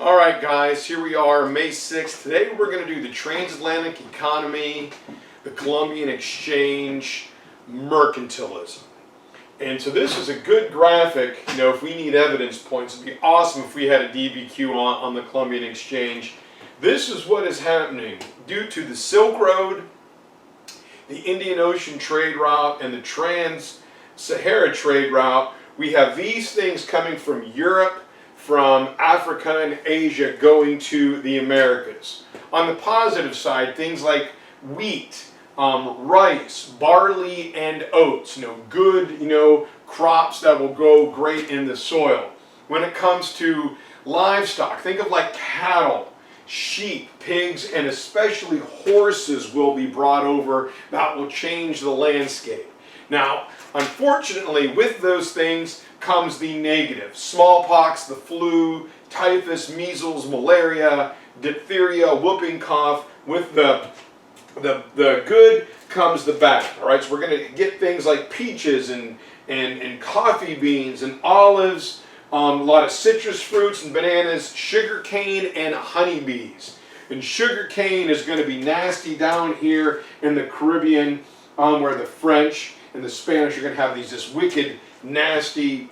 All right, guys, here we are, May 6th. Today we're going to do the transatlantic economy, the Columbian exchange, mercantilism. And so this is a good graphic. If we need evidence points, it'd be awesome if we had a DBQ on the Columbian exchange. This is what is happening due to the Silk Road, the Indian Ocean trade route, and the Trans-Sahara trade route. We have these things coming from Europe, from Africa and Asia going to the Americas. On the positive side, things like wheat, rice, barley, and oats, good, crops that will grow great in the soil. When it comes to livestock, think of like cattle, sheep, pigs, and especially horses will be brought over. That will change the landscape. Now, unfortunately, with those things comes the negative. Smallpox, the flu, typhus, measles, malaria, diphtheria, whooping cough. With the good comes the bad. All right, so we're going to get things like peaches and coffee beans and olives, a lot of citrus fruits and bananas, sugar cane and honeybees. And sugar cane is going to be nasty down here in the Caribbean, where the French and the Spanish are going to have these just wicked, nasty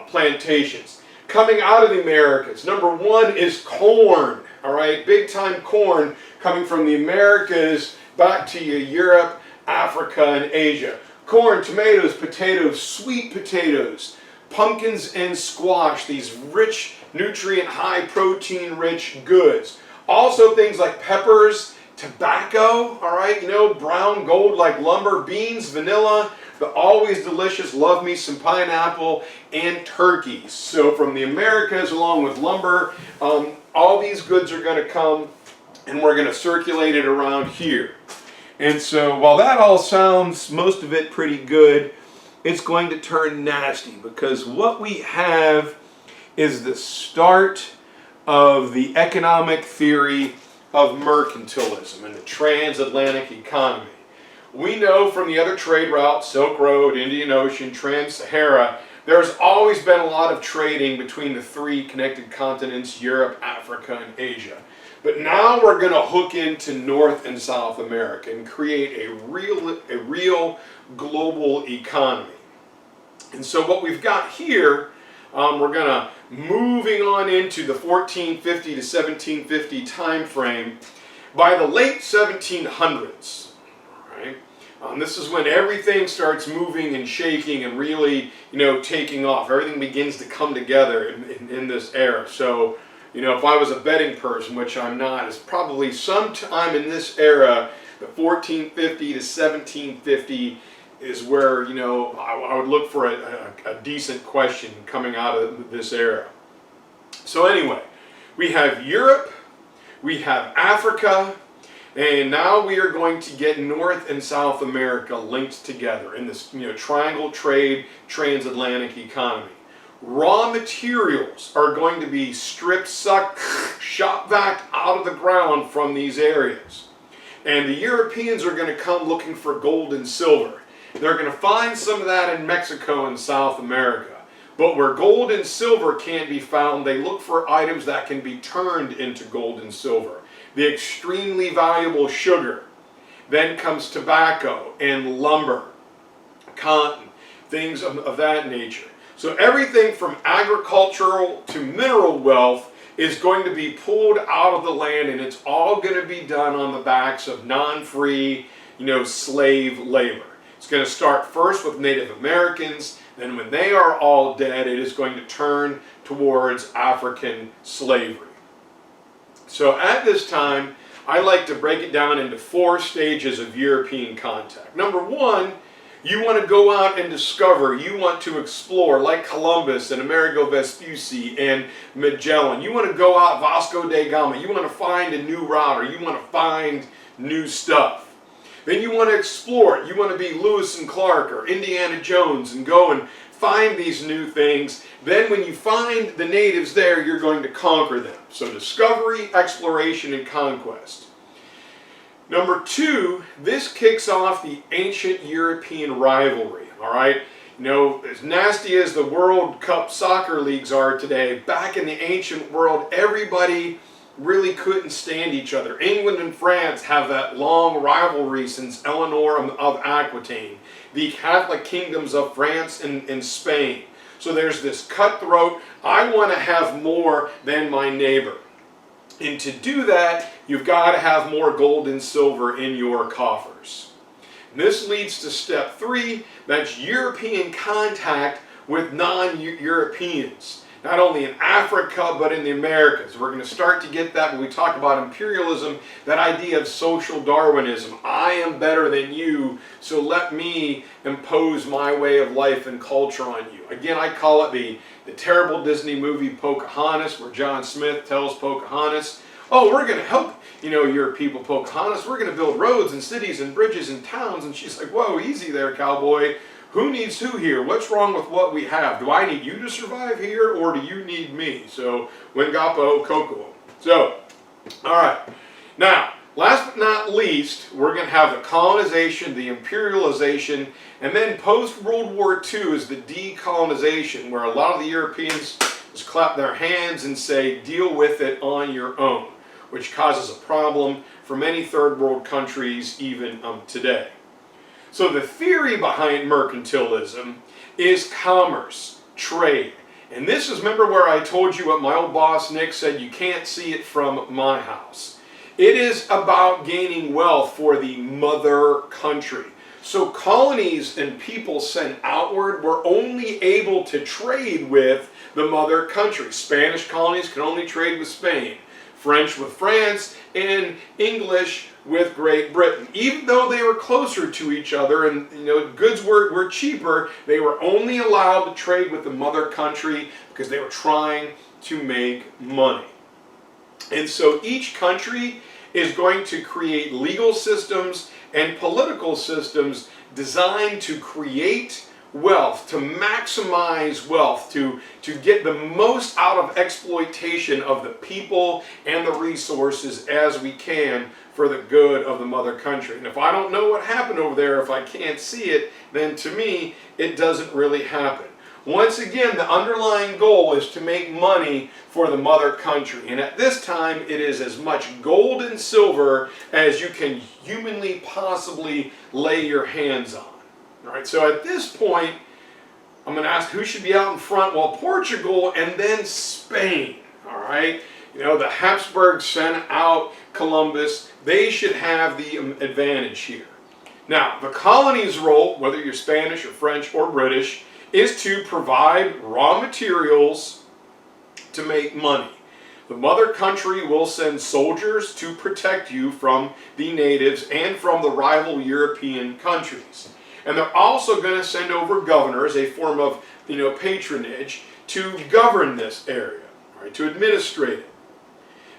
plantations. Coming out of the Americas, number one is corn. All right, big time corn coming from the Americas back to Europe, Africa, and Asia. Corn, tomatoes, potatoes, sweet potatoes, pumpkins, and squash. These rich, nutrient, high protein rich goods. Also things like peppers, tobacco, all right, brown gold like lumber, beans, vanilla, the always delicious, love me some pineapple, and turkeys. So from the Americas, along with lumber, all these goods are going to come, and we're going to circulate it around here. And so while that all sounds, most of it, pretty good, it's going to turn nasty, because what we have is the start of the economic theory of mercantilism and the transatlantic economy. We know from the other trade routes, Silk Road, Indian Ocean, Trans-Sahara, there's always been a lot of trading between the three connected continents, Europe, Africa, and Asia. But now we're going to hook into North and South America and create a real global economy. And so what we've got here, we're going to moving on into the 1450 to 1750 time frame. By the late 1700s, right? This is when everything starts moving and shaking and really, taking off. Everything begins to come together in this era. So, if I was a betting person, which I'm not, it's probably sometime in this era, the 1450 to 1750 is where, I would look for a decent question coming out of this era. So anyway, we have Europe, we have Africa, and now we are going to get North and South America linked together in this, triangle trade, transatlantic economy. Raw materials are going to be stripped, sucked, shot back out of the ground from these areas. And the Europeans are going to come looking for gold and silver. They're going to find some of that in Mexico and South America. But where gold and silver can't be found, they look for items that can be turned into gold and silver. The extremely valuable sugar. Then comes tobacco and lumber, cotton, things of that nature. So everything from agricultural to mineral wealth is going to be pulled out of the land, and it's all going to be done on the backs of non-free, slave labor. It's going to start first with Native Americans, then when they are all dead, it is going to turn towards African slavery. So at this time, I like to break it down into 4 stages of European contact. Number one, you want to go out and discover, you want to explore, like Columbus and Amerigo Vespucci and Magellan. You want to go out, Vasco da Gama, you want to find a new route, or you want to find new stuff. Then you want to explore it. You want to be Lewis and Clark or Indiana Jones and go and find these new things. Then when you find the natives there, you're going to conquer them. So discovery, exploration, and conquest. Number 2, this kicks off the ancient European rivalry. All right, As nasty as the World Cup soccer leagues are today, back in the ancient world, everybody really couldn't stand each other. England and France have that long rivalry since Eleanor of Aquitaine. The Catholic kingdoms of France and Spain. So there's this cutthroat, I want to have more than my neighbor. And to do that, you've got to have more gold and silver in your coffers. And this leads to step 3, that's European contact with non-Europeans. Not only in Africa, but in the Americas. We're going to start to get that when we talk about imperialism, that idea of social Darwinism. I am better than you, so let me impose my way of life and culture on you. Again, I call it the terrible Disney movie Pocahontas, where John Smith tells Pocahontas, oh, we're going to help, your people, Pocahontas. We're going to build roads and cities and bridges and towns. And she's like, whoa, easy there, cowboy. Who needs who here? What's wrong with what we have? Do I need you to survive here, or do you need me? So, Wengapo Kokomo. So, all right. Now, last but not least, we're going to have the colonization, the imperialization, and then post-World War II is the decolonization, where a lot of the Europeans just clap their hands and say, deal with it on your own, which causes a problem for many third world countries even today. So the theory behind mercantilism is commerce, trade. And this is, remember where I told you what my old boss Nick said, you can't see it from my house. It is about gaining wealth for the mother country. So colonies and people sent outward were only able to trade with the mother country. Spanish colonies could only trade with Spain, French with France, and English with Great Britain. Even though they were closer to each other and goods were cheaper, they were only allowed to trade with the mother country because they were trying to make money. And so each country is going to create legal systems and political systems designed to create wealth, to maximize wealth, to get the most out of exploitation of the people and the resources as we can for the good of the mother country. And if I don't know what happened over there, if I can't see it, then to me, it doesn't really happen. Once again, the underlying goal is to make money for the mother country. And at this time, it is as much gold and silver as you can humanly possibly lay your hands on. All right, so at this point, I'm going to ask who should be out in front. Well, Portugal and then Spain. All right, the Habsburgs sent out Columbus. They should have the advantage here. Now, the colony's role, whether you're Spanish or French or British, is to provide raw materials to make money. The mother country will send soldiers to protect you from the natives and from the rival European countries. And they're also going to send over governors, a form of patronage, to govern this area, right, to administrate it.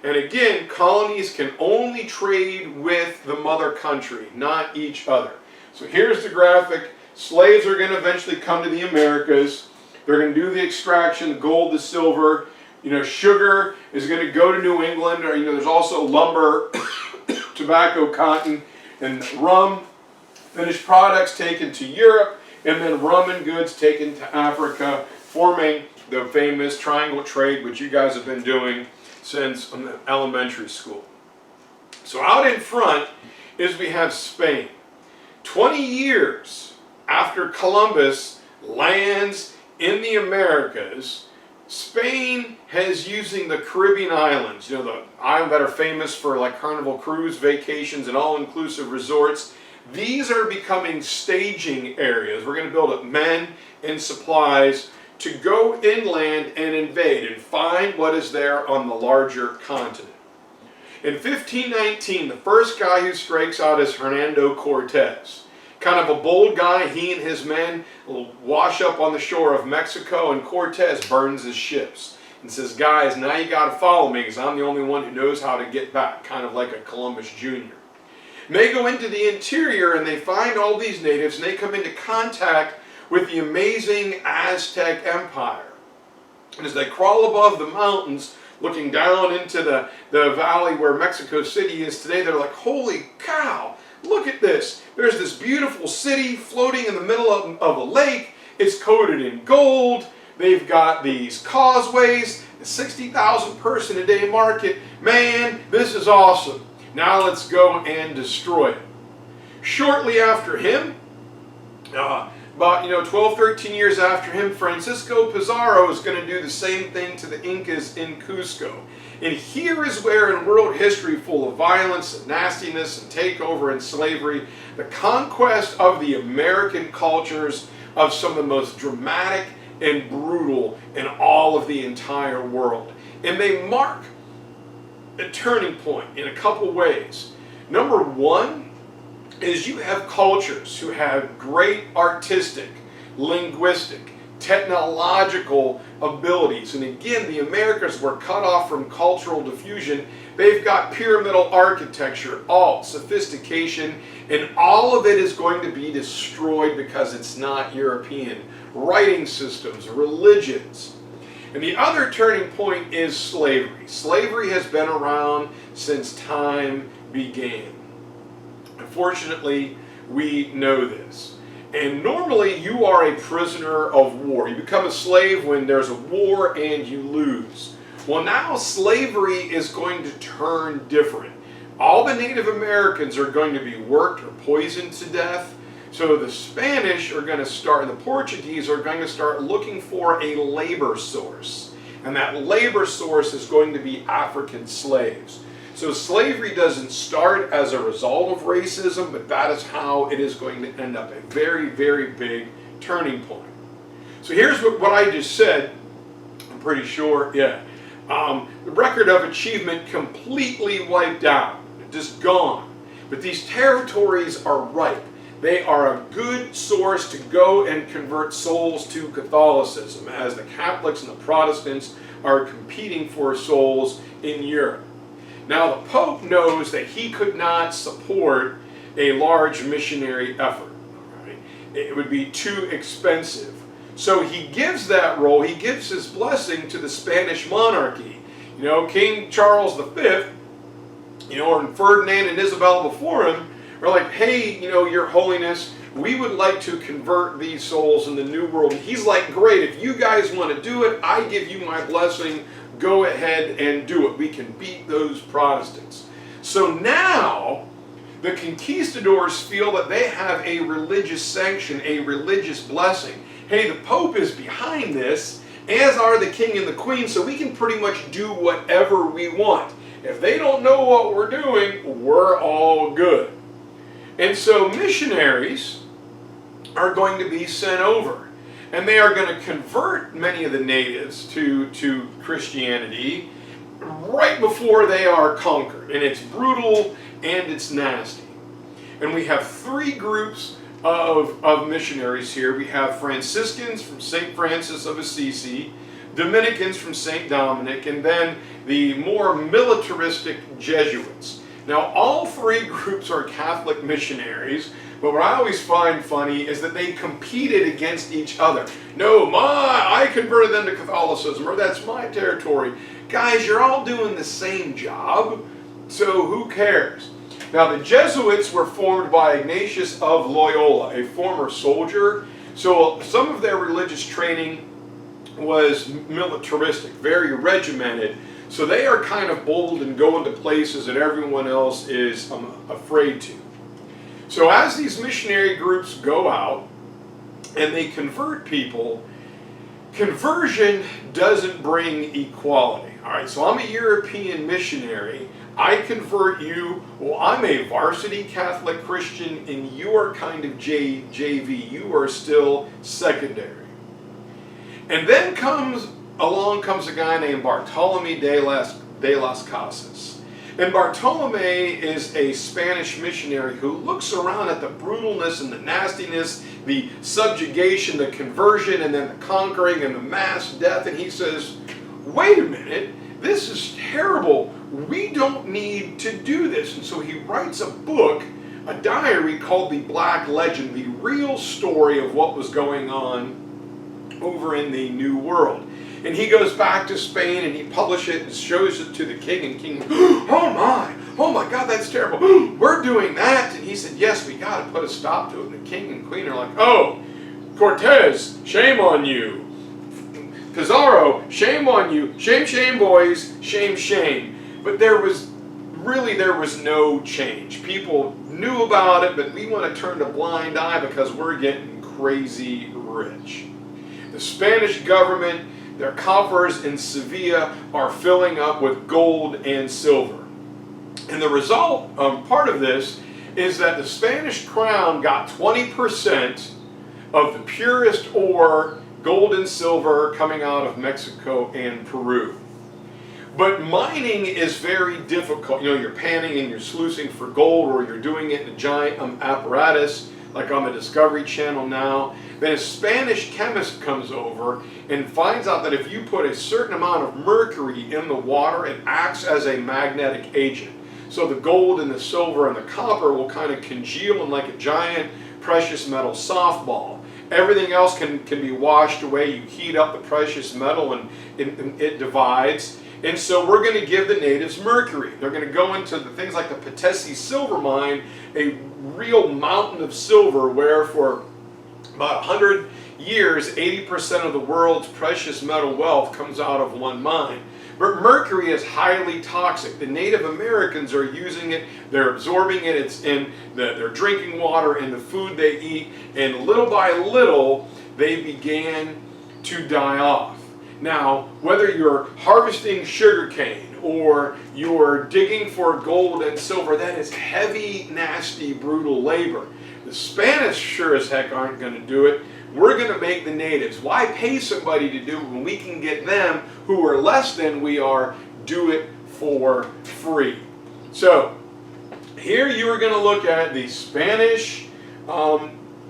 And again, colonies can only trade with the mother country, not each other. So here's the graphic. Slaves are going to eventually come to the Americas. They're going to do the extraction, the gold, the silver. Sugar is going to go to New England, or there's also lumber, tobacco, cotton, and rum. Finished products taken to Europe, and then rum and goods taken to Africa, forming the famous triangle trade, which you guys have been doing since elementary school. So out in front is we have Spain. 20 years after Columbus lands in the Americas, Spain has using the Caribbean islands, the islands that are famous for like Carnival cruise vacations and all-inclusive resorts. These are becoming staging areas. We're going to build up men and supplies to go inland and invade and find what is there on the larger continent. In 1519, the first guy who strikes out is Hernando Cortez. Kind of a bold guy. He and his men will wash up on the shore of Mexico, and Cortez burns his ships and says, guys, now you got to follow me because I'm the only one who knows how to get back, kind of like a Columbus Jr. And they go into the interior and they find all these natives, and they come into contact with the amazing Aztec Empire. And as they crawl above the mountains, looking down into the valley where Mexico City is today, they're like, holy cow, look at this. There's this beautiful city floating in the middle of a lake. It's coated in gold. They've got these causeways, the 60,000 person a day market. Man, this is awesome. Now let's go and destroy it. Shortly after him, about 12, 13 years after him, Francisco Pizarro is going to do the same thing to the Incas in Cusco. And here is where in world history full of violence and nastiness and takeover and slavery, the conquest of the American cultures of some of the most dramatic and brutal in all of the entire world. And they mark a turning point in a couple ways. Number one is you have cultures who have great artistic, linguistic, technological abilities. And again, the Americas were cut off from cultural diffusion. They've got pyramidal architecture, alt, sophistication, and all of it is going to be destroyed because it's not European. Writing systems, religions. And the other turning point is slavery. Slavery has been around since time began. Unfortunately, we know this. And normally you are a prisoner of war. You become a slave when there's a war and you lose. Well, now slavery is going to turn different. All the Native Americans are going to be worked or poisoned to death. So the Spanish are going to start, and the Portuguese are going to start looking for a labor source. And that labor source is going to be African slaves. So slavery doesn't start as a result of racism, but that is how it is going to end up, a very, very big turning point. So here's what I just said, I'm pretty sure, yeah. The record of achievement completely wiped out, just gone. But these territories are ripe. They are a good source to go and convert souls to Catholicism, as the Catholics and the Protestants are competing for souls in Europe. Now, the Pope knows that he could not support a large missionary effort. Right? It would be too expensive. So he gives that role, he gives his blessing to the Spanish monarchy. King Charles V, and Ferdinand and Isabella before him are like, hey, Your Holiness, we would like to convert these souls in the New World. And he's like, great, if you guys want to do it, I give you my blessing. Go ahead and do it. We can beat those Protestants. So now, the conquistadors feel that they have a religious sanction, a religious blessing. Hey, the Pope is behind this, as are the King and the Queen, so we can pretty much do whatever we want. If they don't know what we're doing, we're all good. And so missionaries are going to be sent over. And they are going to convert many of the natives to Christianity right before they are conquered. And it's brutal and it's nasty. And we have three groups of missionaries here. We have Franciscans from St. Francis of Assisi, Dominicans from St. Dominic, and then the more militaristic Jesuits. Now, all three groups are Catholic missionaries. But what I always find funny is that they competed against each other. No, I converted them to Catholicism, or that's my territory. Guys, you're all doing the same job, so who cares? Now, the Jesuits were formed by Ignatius of Loyola, a former soldier. So some of their religious training was militaristic, very regimented. So they are kind of bold and go into places that everyone else is afraid to. So as these missionary groups go out and they convert people, conversion doesn't bring equality. All right, so I'm a European missionary. I convert you. Well, I'm a varsity Catholic Christian and you are kind of JV. You are still secondary. And then along comes a guy named Bartolome de las Casas. And Bartolome is a Spanish missionary who looks around at the brutalness and the nastiness, the subjugation, the conversion, and then the conquering and the mass death. And he says, wait a minute, this is terrible. We don't need to do this. And so he writes a book, a diary called The Black Legend, the real story of what was going on over in the New World. And he goes back to Spain and he publishes it and shows it to the king. And king, oh my God, that's terrible. We're doing that. And he said, yes, we got to put a stop to it. And the king and queen are like, oh, Cortez, shame on you. Pizarro, shame on you. Shame, shame, boys. Shame, shame. But there was no change. People knew about it, but we want to turn a blind eye because we're getting crazy rich. The Spanish government, their coffers in Sevilla are filling up with gold and silver. And the result, part of this, is that the Spanish crown got 20% of the purest ore, gold and silver, coming out of Mexico and Peru. But mining is very difficult. You know, you're panning and you're sluicing for gold, or you're doing it in a giant apparatus, like on the Discovery Channel now. Then a Spanish chemist comes over and finds out that if you put a certain amount of mercury in the water, it acts as a magnetic agent. So the gold and the silver and the copper will kind of congeal in like a giant precious metal softball. Everything else can be washed away. You heat up the precious metal and it divides. And so we're going to give the natives mercury. They're going to go into the things like the Patesi silver mine, a real mountain of silver where for about 100 years, 80% of the world's precious metal wealth comes out of one mine. But mercury is highly toxic. The Native Americans are using it, they're absorbing it, it's in their drinking water and the food they eat, and little by little, they began to die off. Now, whether you're harvesting sugarcane or you're digging for gold and silver, that is heavy, nasty, brutal labor. The Spanish sure as heck aren't going to do it. We're going to make the natives. Why pay somebody to do it when we can get them, who are less than we are, do it for free? So, here you are going to look at the Spanish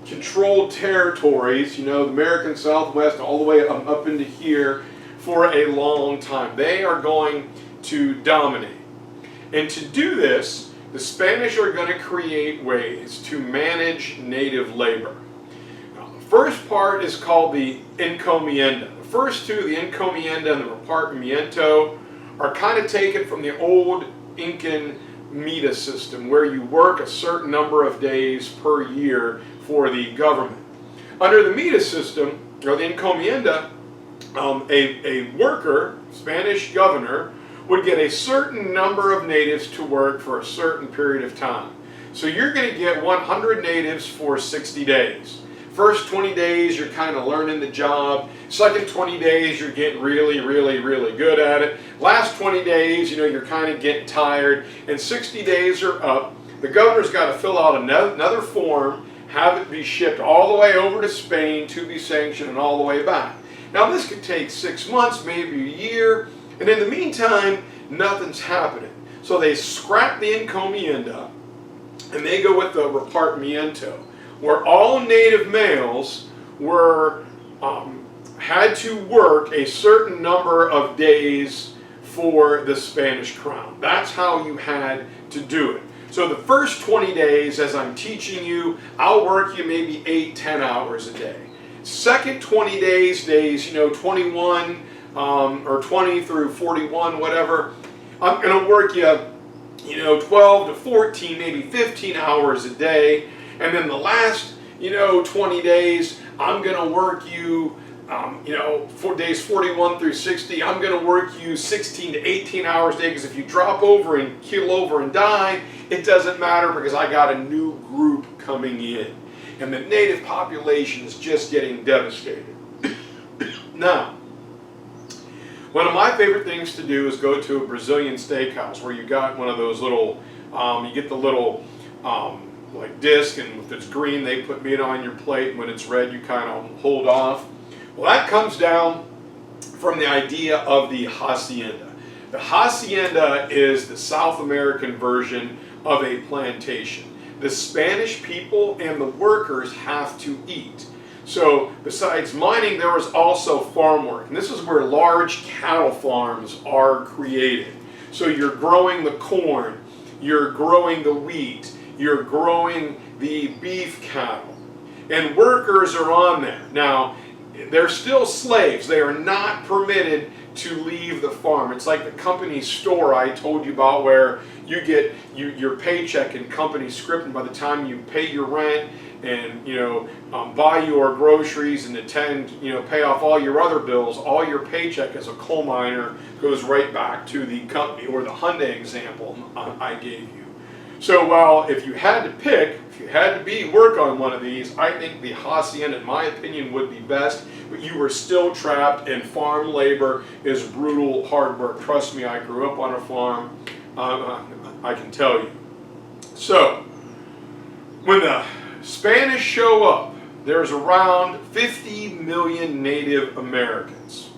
controlled territories, you know, the American Southwest all the way up into here for a long time. They are going to dominate. And to do this, the Spanish are going to create ways to manage native labor. Now, the first part is called the encomienda. The first two, the encomienda and the repartimiento, are kind of taken from the old Incan meta system, where you work a certain number of days per year for the government. Under the meta system, or the encomienda, a worker, Spanish governor, would get a certain number of natives to work for a certain period of time. So you're going to get 100 natives for 60 days. First 20 days, you're kind of learning the job. Second 20 days, you're getting really, really, really good at it. Last 20 days, you know, you're kind of getting tired. And 60 days are up. The governor's got to fill out another form, have it be shipped all the way over to Spain to be sanctioned and all the way back. Now this could take 6 months, maybe a year, and in the meantime, nothing's happening. So they scrap the encomienda and they go with the repartimiento, where all native males were had to work a certain number of days for the Spanish crown. That's how you had to do it. So the first 20 days, as I'm teaching you, I'll work you maybe 8-10 hours a day. Second 20 days, you know, 21 or 20 through 41, whatever, I'm going to work you, you know, 12 to 14, maybe 15 hours a day. And then the last, you know, 20 days, I'm going to work you, you know, for days 41 through 60, I'm going to work you 16 to 18 hours a day, because if you drop over and keel over and die, it doesn't matter because I got a new group coming in. And the native population is just getting devastated. Now, one of my favorite things to do is go to a Brazilian steakhouse where you got one of those little, you get the little like disc, and if it's green they put meat on your plate, and when it's red you kind of hold off. Well, that comes down from the idea of the hacienda. The hacienda is the South American version of a plantation. The Spanish people and the workers have to eat. So besides mining, there was also farm work. And this is where large cattle farms are created. So you're growing the corn, you're growing the wheat, you're growing the beef cattle. And workers are on there. Now, they're still slaves. They are not permitted to leave the farm. It's like the company store I told you about, where you get your paycheck in company script, and by the time you pay your rent and buy your groceries and attend, pay off all your other bills. All your paycheck as a coal miner goes right back to the company, or the Hyundai example I gave you. So while if you had to pick, if you had to work on one of these, I think the hacienda, in my opinion, would be best, but you were still trapped, and farm labor is brutal, hard work. Trust me, I grew up on a farm. I can tell you. So, when the Spanish show up, there's around 50 million Native Americans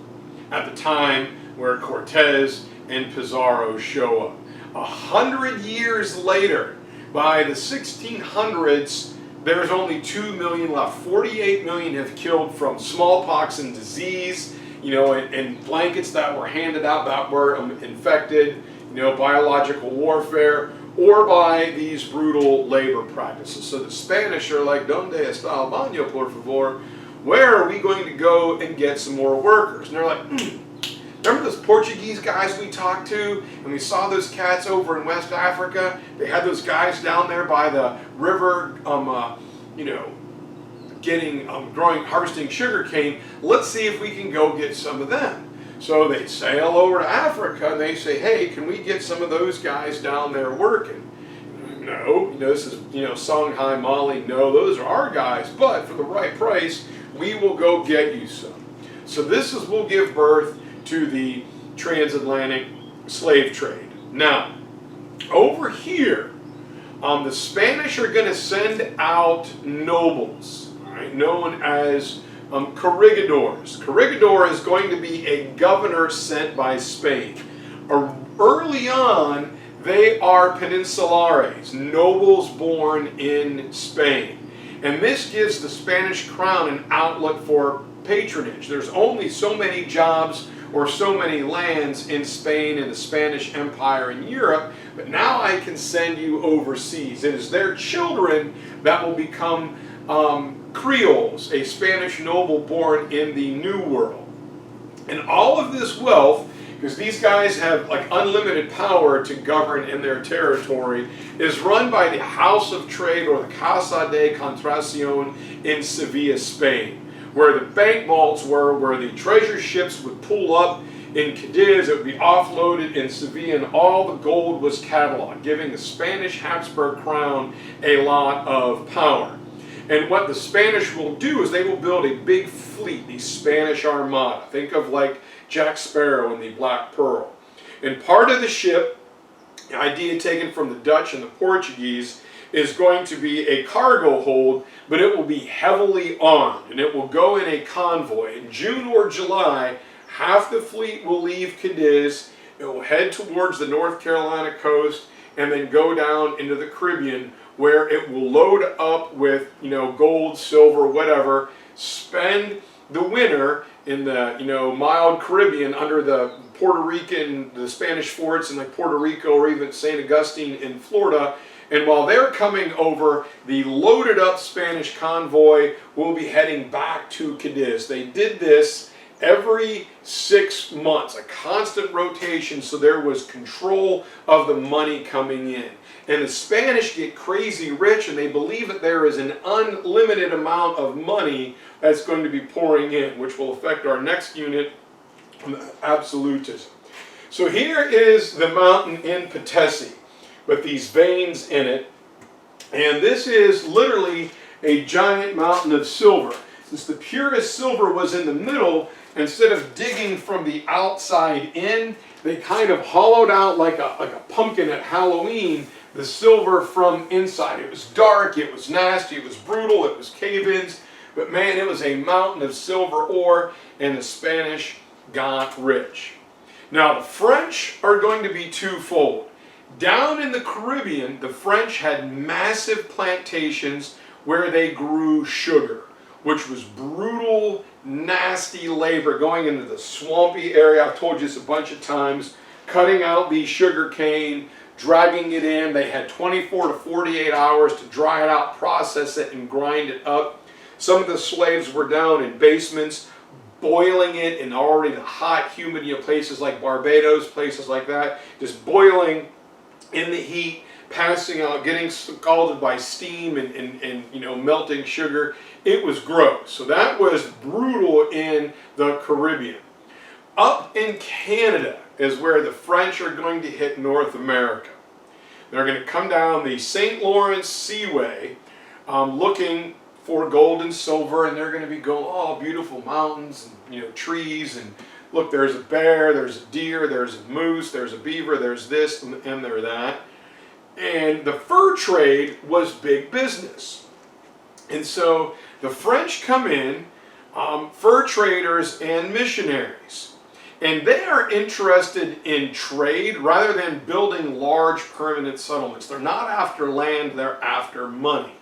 at the time where Cortez and Pizarro show up. 100 years later, by the 1600s, there's only 2 million left. 48 million have killed from smallpox and disease, and blankets that were handed out that were infected, biological warfare, or by these brutal labor practices. So the Spanish are like, "Donde está el baño, por favor?" Where are we going to go and get some more workers? And they're like, Remember those Portuguese guys we talked to, and we saw those cats over in West Africa? They had those guys down there by the river, harvesting sugar cane. Let's see if we can go get some of them. So they sail over to Africa, and they say, "Hey, can we get some of those guys down there working?" No, this is, Songhai, Mali. No, those are our guys, but for the right price, we will go get you some. So this will give birth to the transatlantic slave trade. Now, over here, the Spanish are going to send out nobles, right, known as corregidors. Corregidor is going to be a governor sent by Spain. Early on, they are peninsulares, nobles born in Spain. And this gives the Spanish crown an outlet for patronage. There's only so many jobs or so many lands in Spain and the Spanish Empire in Europe, but now I can send you overseas. It is their children that will become Creoles, a Spanish noble born in the New World. And all of this wealth, because these guys have like unlimited power to govern in their territory, is run by the House of Trade, or the Casa de Contratación in Sevilla, Spain, where the bank vaults were, where the treasure ships would pull up in Cadiz. It would be offloaded in Sevilla, and all the gold was cataloged, giving the Spanish Habsburg crown a lot of power. And what the Spanish will do is they will build a big fleet, the Spanish Armada. Think of like Jack Sparrow and the Black Pearl. And part of the ship, the idea taken from the Dutch and the Portuguese, is going to be a cargo hold, but it will be heavily armed, and it will go in a convoy. In June or July, half the fleet will leave Cadiz. It will head towards the North Carolina coast and then go down into the Caribbean, where it will load up with, gold, silver, whatever, spend the winter in the, mild Caribbean under the Puerto Rican, the Spanish forts in like Puerto Rico or even St. Augustine in Florida. And while they're coming over, the loaded up Spanish convoy will be heading back to Cadiz. They did this every 6 months, a constant rotation, so there was control of the money coming in. And the Spanish get crazy rich, and they believe that there is an unlimited amount of money that's going to be pouring in, which will affect our next unit, absolutism. So here is the mountain in Patesi, with these veins in it, and this is literally a giant mountain of silver. Since the purest silver was in the middle, instead of digging from the outside in, they kind of hollowed out like a pumpkin at Halloween, the silver from inside. It was dark, it was nasty, it was brutal, it was cave-ins, but man, it was a mountain of silver ore, and the Spanish got rich. Now the French are going to be twofold. Down in the Caribbean, the French had massive plantations where they grew sugar, which was brutal, nasty labor, going into the swampy area. I've told you this a bunch of times, cutting out the sugar cane, dragging it in. They had 24 to 48 hours to dry it out, process it, and grind it up. Some of the slaves were down in basements, boiling it in already the hot, humid places like Barbados, places like that, just boiling in the heat, passing out, getting scalded by steam and you know, melting sugar. It was gross. So that was brutal in the Caribbean. Up in Canada is where the French are going to hit North America. They're going to come down the St. Lawrence Seaway looking for gold and silver, and they're going to be going, oh, beautiful mountains and, you know, trees, and look, there's a bear, there's a deer, there's a moose, there's a beaver, there's this and there's that. And the fur trade was big business. And so the French come in, fur traders and missionaries. And they are interested in trade rather than building large permanent settlements. They're not after land, they're after money.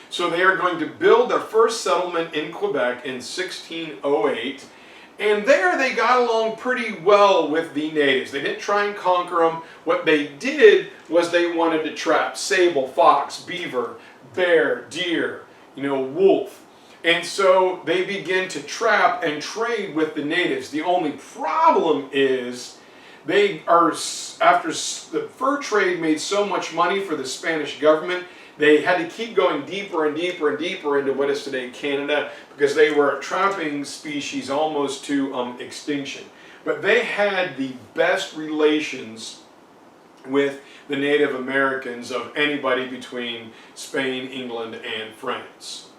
So they are going to build their first settlement in Quebec in 1608. And there they got along pretty well with the natives. They didn't try and conquer them. What they did was they wanted to trap sable, fox, beaver, bear, deer, you know, wolf. And so they begin to trap and trade with the natives. The only problem is they are, after the fur trade made so much money for the Spanish government, they had to keep going deeper and deeper and deeper into what is today Canada, because they were a trapping species almost to extinction. But they had the best relations with the Native Americans of anybody between Spain, England, and France.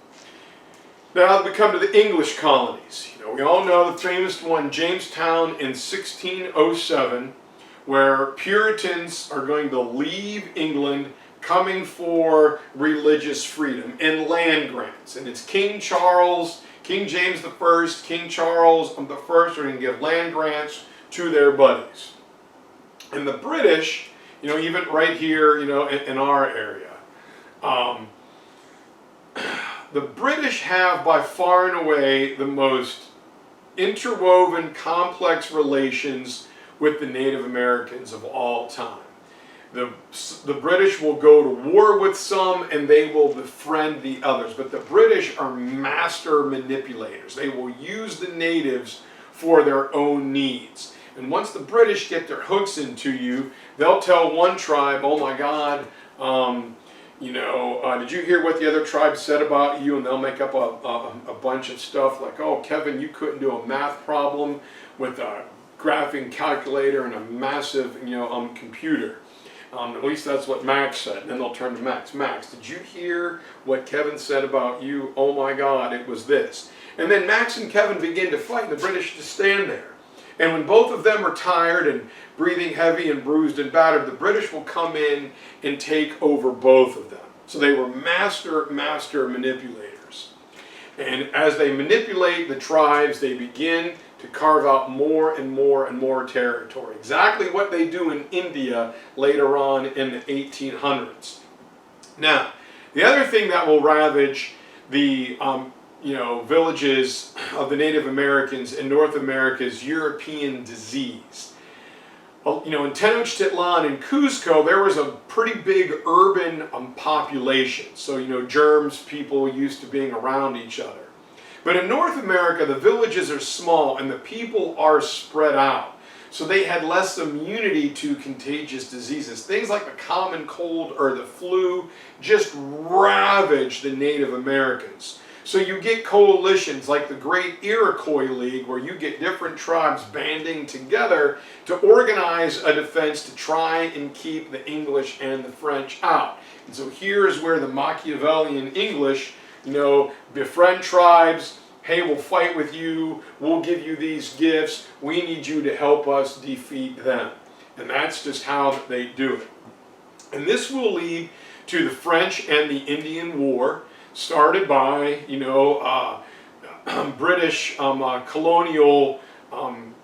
Now we come to the English colonies. You know, we all know the famous one, Jamestown in 1607, where Puritans are going to leave England coming for religious freedom and land grants. And it's King Charles, King James I, King Charles I are going to give land grants to their buddies. And the British, you know, even right here, you know, in our area, the British have by far and away the most interwoven, complex relations with the Native Americans of all time. The British will go to war with some and they will befriend the others, but the British are master manipulators. They will use the natives for their own needs. And once the British get their hooks into you, they'll tell one tribe, oh my God, you know, did you hear what the other tribe said about you? And they'll make up a bunch of stuff like, oh, Kevin, you couldn't do a math problem with a graphing calculator and a massive, you know, computer. At least that's what Max said. And then they'll turn to Max. Max, did you hear what Kevin said about you? Oh my God, it was this. And then Max and Kevin begin to fight, and the British just stand there. And when both of them are tired and breathing heavy and bruised and battered, the British will come in and take over both of them. So they were master manipulators. And as they manipulate the tribes, they begin to carve out more and more and more territory. Exactly what they do in India later on in the 1800s. Now, the other thing that will ravage the you know, villages of the Native Americans in North America is European disease. Well, you know, in Tenochtitlan and Cuzco, there was a pretty big urban population. So, you know, germs, people used to being around each other. But in North America, the villages are small and the people are spread out. So they had less immunity to contagious diseases. Things like the common cold or the flu just ravaged the Native Americans. So you get coalitions like the Great Iroquois League, where you get different tribes banding together to organize a defense to try and keep the English and the French out. And so here is where the Machiavellian English, you know, befriend tribes. Hey, we'll fight with you. We'll give you these gifts. We need you to help us defeat them. And that's just how they do it. And this will lead to the French and the Indian War, started by, you know, British colonial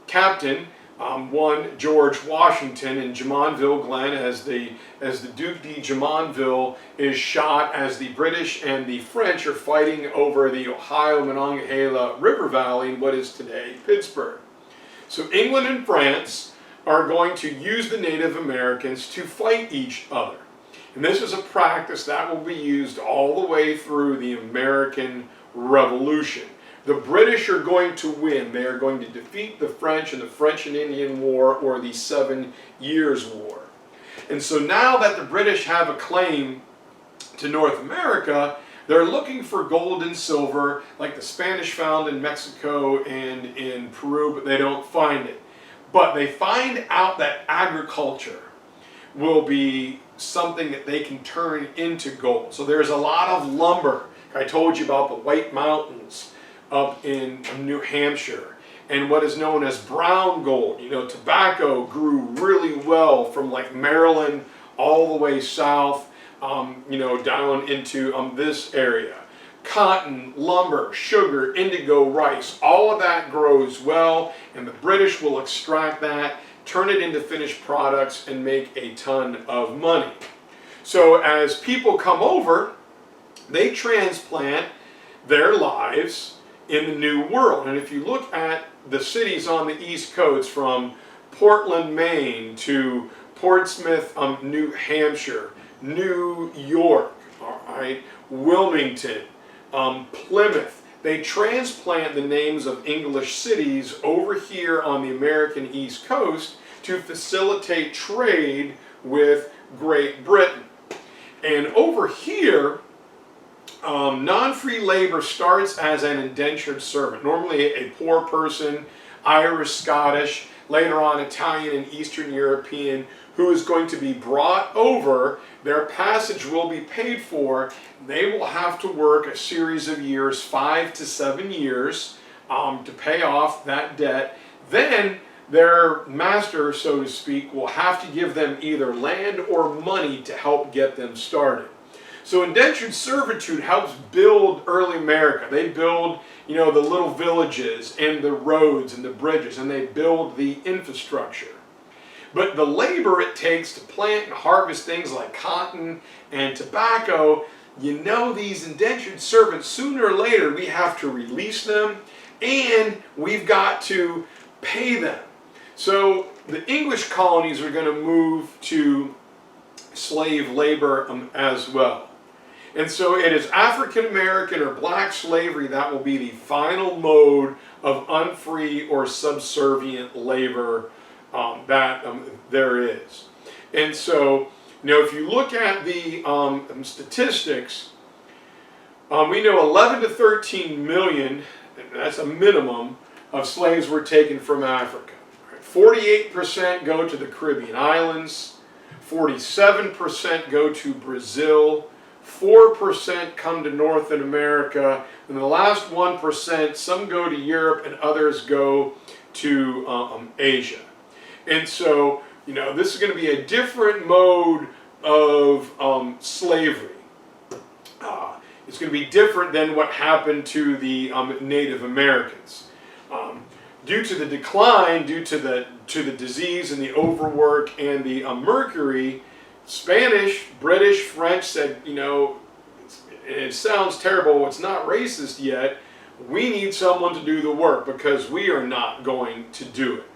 captain, one George Washington in Jumonville Glen, as the Duc de Jumonville is shot as the British and the French are fighting over the Ohio Monongahela River Valley in what is today Pittsburgh. So England and France are going to use the Native Americans to fight each other. And this is a practice that will be used all the way through the American Revolution. The British are going to win. They are going to defeat the French in the French and Indian War, or the 7 Years' War. And so now that the British have a claim to North America, they're looking for gold and silver like the Spanish found in Mexico and in Peru, but they don't find it. But they find out that agriculture will be something that they can turn into gold. So there's a lot of lumber. I told you about the White Mountains up in New Hampshire and what is known as brown gold. You know, tobacco grew really well from like Maryland all the way south, you know, down into this area. Cotton, lumber, sugar, indigo, rice, all of that grows well, and the British will extract that, turn it into finished products, and make a ton of money. So as people come over, they transplant their lives in the New World. And if you look at the cities on the East Coast, from Portland, Maine to Portsmouth, New Hampshire, New York, all right, Wilmington, Plymouth, they transplant the names of English cities over here on the American East Coast to facilitate trade with Great Britain. And over here, non-free labor starts as an indentured servant, normally a poor person, Irish, Scottish, later on Italian and Eastern European, who is going to be brought over. Their passage will be paid for. They will have to work a series of years, 5 to 7 years, to pay off that debt. Then their master, so to speak, will have to give them either land or money to help get them started. So indentured servitude helps build early America. They build, you know, the little villages and the roads and the bridges, and they build the infrastructure. But the labor it takes to plant and harvest things like cotton and tobacco, you know, these indentured servants, sooner or later we have to release them, and we've got to pay them. So the English colonies are going to move to slave labor as well. And so it is African American or black slavery that will be the final mode of unfree or subservient labor that there is. And so, you know, if you look at the statistics, we know 11 to 13 million, that's a minimum, of slaves were taken from Africa. 48% go to the Caribbean islands, 47% go to Brazil, 4% come to North America, and the last 1%, some go to Europe and others go to Asia. And so, you know, this is going to be a different mode of slavery. It's going to be different than what happened to the Native Americans. Due to the decline, due to the disease and the overwork and the mercury, Spanish, British, French said, you know, it sounds terrible, it's not racist yet, we need someone to do the work because we are not going to do it.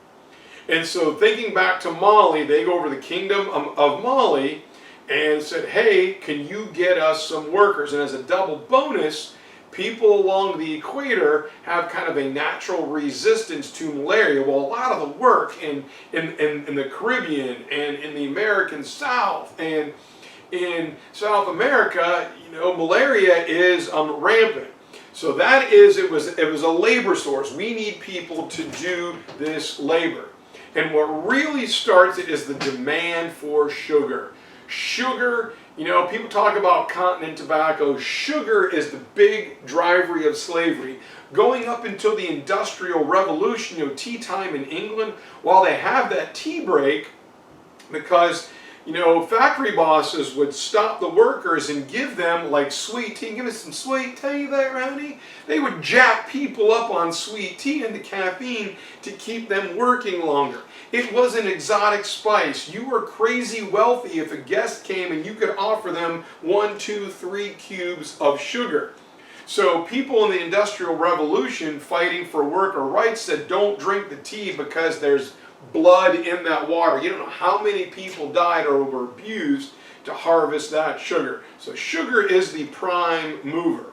And so thinking back to Mali, they go over to the kingdom of Mali and said, hey, can you get us some workers? And as a double bonus, people along the equator have kind of a natural resistance to malaria. Well, a lot of the work in the Caribbean and in the American South and in South America, you know, malaria is rampant. So that is, it was a labor source. We need people to do this labor. And what really starts it is the demand for sugar. Sugar, you know, people talk about cotton and tobacco. Sugar is the big driver of slavery. Going up until the Industrial Revolution, you know, tea time in England, while they have that tea break, because, you know, factory bosses would stop the workers and give them like sweet tea. Give us some sweet tea there, honey. They would jack people up on sweet tea and the caffeine to keep them working longer. It was an exotic spice. You were crazy wealthy if a guest came and you could offer them 1, 2, 3 cubes of sugar. So people in the Industrial Revolution fighting for worker rights said, don't drink the tea because there's blood in that water. You don't know how many people died or were abused to harvest that sugar. So sugar is the prime mover.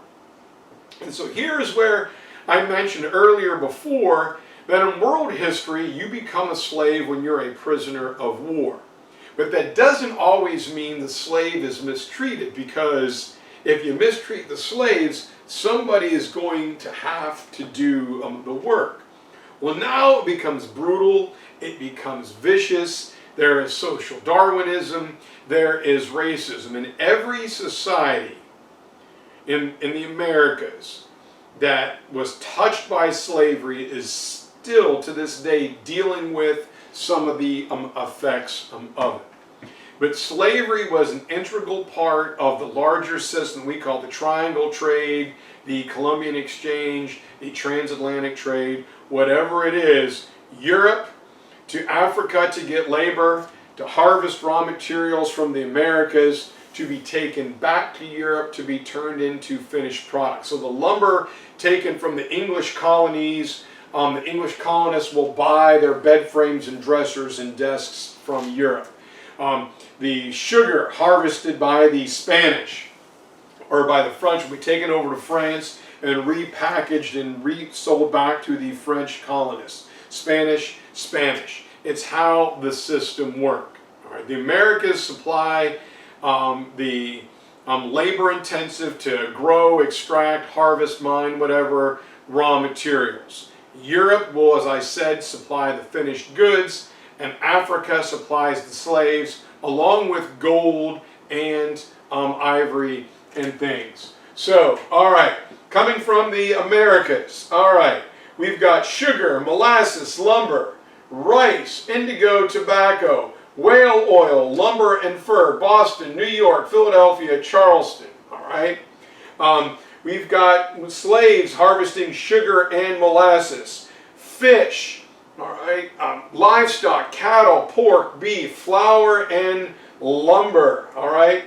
And so here's where I mentioned earlier before that in world history you become a slave when you're a prisoner of war. But that doesn't always mean the slave is mistreated, because if you mistreat the slaves, somebody is going to have to do the work. Well, now it becomes brutal, it becomes vicious, there is social Darwinism, there is racism. In every society in the Americas that was touched by slavery is still to this day dealing with some of the effects of it. But slavery was an integral part of the larger system we call the Triangle Trade, the Columbian Exchange, the Transatlantic Trade, whatever it is. Europe to Africa to get labor, to harvest raw materials from the Americas, to be taken back to Europe to be turned into finished products. So the lumber taken from the English colonies, the English colonists will buy their bed frames and dressers and desks from Europe. The sugar harvested by the Spanish or by the French will be taken over to France and repackaged and resold back to the French colonists. Spanish, Spanish. It's how the system worked. All right. The Americas supply the labor-intensive to grow, extract, harvest, mine, whatever, raw materials. Europe will, as I said, supply the finished goods, and Africa supplies the slaves, along with gold and ivory and things. So, all right, coming from the Americas, all right, we've got sugar, molasses, lumber, rice, indigo, tobacco, whale oil, lumber and fur, Boston, New York, Philadelphia, Charleston, all right? We've got slaves harvesting sugar and molasses, fish, all right, livestock, cattle, pork, beef, flour, and lumber, all right?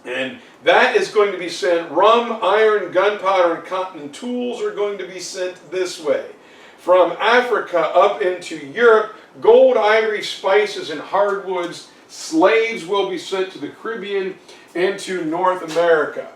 And that is going to be sent, rum, iron, gunpowder, and cotton tools are going to be sent this way. From Africa up into Europe, gold, ivory, spices, and hardwoods, slaves will be sent to the Caribbean and to North America.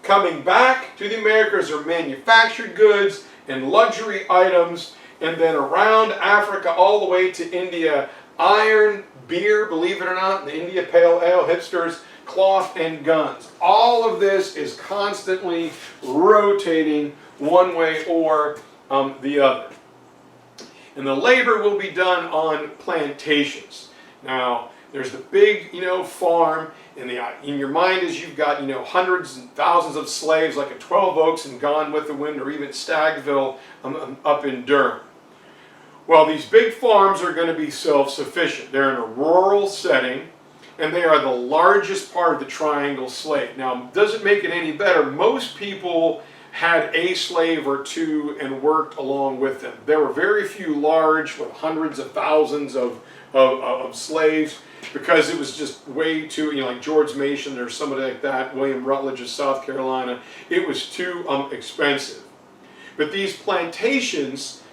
Coming back to the Americas are manufactured goods and luxury items, and then around Africa all the way to India, iron, beer, believe it or not, the India Pale Ale, hipsters, cloth, and guns. All of this is constantly rotating one way or the other. And the labor will be done on plantations. Now, there's the big, farm, and in your mind as you've got, hundreds and thousands of slaves, like at 12 Oaks and Gone with the Wind, or even Stagville up in Durham. Well, these big farms are going to be self-sufficient. They're in a rural setting, and they are the largest part of the triangle slave. Now, doesn't make it any better. Most people had a slave or two and worked along with them. There were very few large with hundreds of thousands of slaves, because it was just way too, like George Mason or somebody like that, William Rutledge of South Carolina, it was too expensive. But these plantations,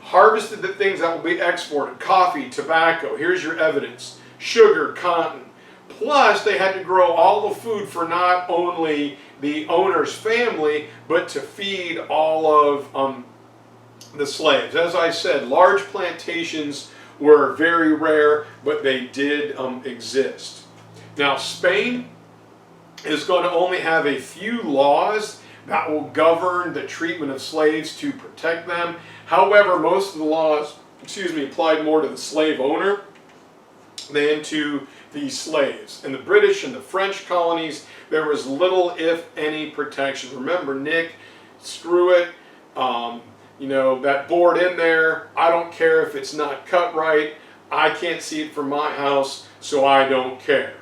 harvested the things that will be exported: coffee, tobacco, here's your evidence, sugar, cotton. Plus, they had to grow all the food for not only the owner's family, but to feed all of the slaves. As I said, large plantations were very rare, but they did exist. Now, Spain is going to only have a few laws that will govern the treatment of slaves to protect them. However, most of the laws, applied more to the slave owner than to the slaves. In the British and the French colonies, there was little, if any, protection. Remember, Nick, screw it. That board in there, I don't care if it's not cut right. I can't see it from my house, so I don't care.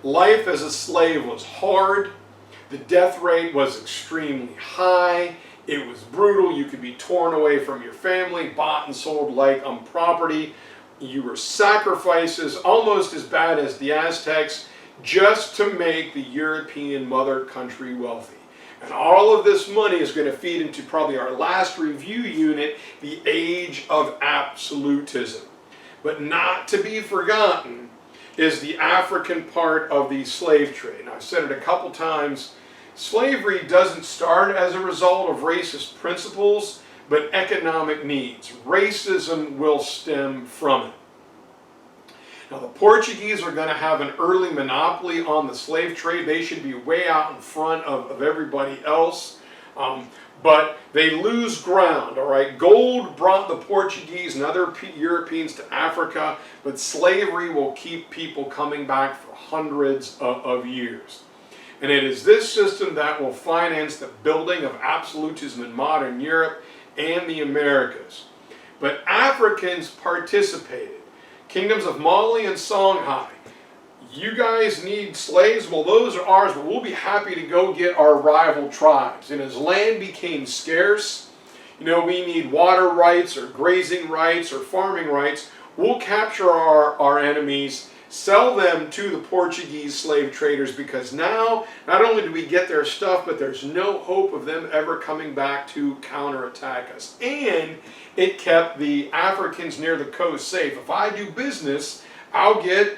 Life as a slave was hard. The death rate was extremely high. It was brutal. You could be torn away from your family, bought and sold like property. You were sacrifices, almost as bad as the Aztecs, just to make the European mother country wealthy. And all of this money is going to feed into probably our last review unit, the age of absolutism. But not to be forgotten is the African part of the slave trade. Now, I've said it a couple times. Slavery doesn't start as a result of racist principles, but economic needs. Racism will stem from it. Now the Portuguese are going to have an early monopoly on the slave trade. They should be way out in front of everybody else. But they lose ground, all right? Gold brought the Portuguese and other Europeans to Africa, but slavery will keep people coming back for hundreds of years. And it is this system that will finance the building of absolutism in modern Europe and the Americas. But Africans participated. Kingdoms of Mali and Songhai. You guys need slaves? Well, those are ours, but we'll be happy to go get our rival tribes. And as land became scarce, we need water rights or grazing rights or farming rights, we'll capture our enemies, sell them to the Portuguese slave traders, because now not only do we get their stuff, but there's no hope of them ever coming back to counterattack us. And it kept the Africans near the coast safe. If I do business, I'll get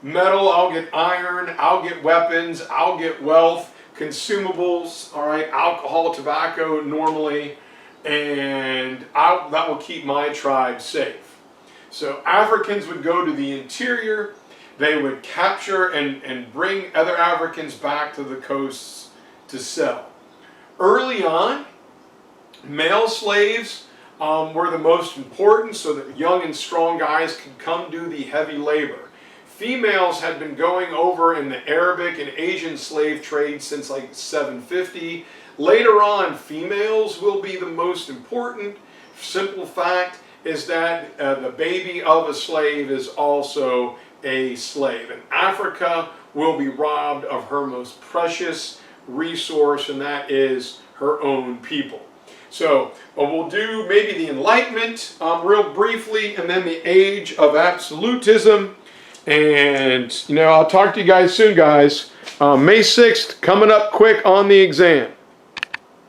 metal, I'll get iron, I'll get weapons, I'll get wealth, consumables, all right, alcohol, tobacco normally, and that will keep my tribe safe. So Africans would go to the interior, they would capture and bring other Africans back to the coasts to sell. Early on, male slaves were the most important, so that young and strong guys could come do the heavy labor. Females had been going over in the Arabic and Asian slave trade since like 750. Later on, females will be the most important. Simple fact is that the baby of a slave is also a slave. And Africa will be robbed of her most precious resource, and that is her own people. So we'll do maybe the Enlightenment real briefly, and then the Age of Absolutism. And, I'll talk to you guys soon, guys. May 6th, coming up quick on the exam.